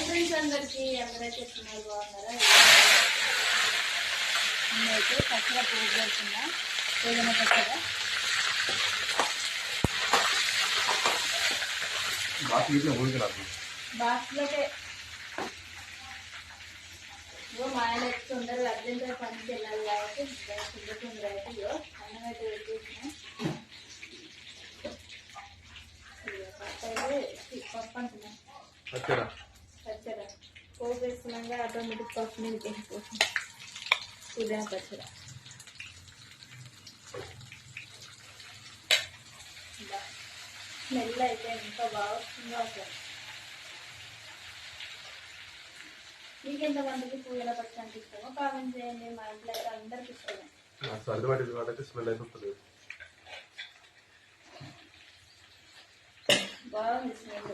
Friends అందరికి అందరైతే ఎట్లున్నారు బాగున్నారా? నేనైతే పచ్చడి పోగు పెడుతున్నా. ఏదైనా పచ్చడి బాక్స్లోకే మా ఆయన అయితే తొందరగా అర్జెంట్గా పనికి వెళ్ళాలి కాబట్టి తొందర అయితే అన్నం అయితే పెట్టేసిన పప్పు అంటున్నా పచ్చడి పోగు వేసుకున్నాక ఆటోమేటిక్ పప్పు మీద వేసుకోవచ్చు. పుదీనా పచ్చడి స్మెల్ అయితే ఇంకా బాగా వస్తుందో అసలు. మీకు ఎంతమందికి పుదీనా పచ్చడి అంటే ఇష్టమో కామెంట్ చేయండి. మా ఇంట్లో అయితే అందరికి ఇష్టమే. బాగుంది స్మెల్.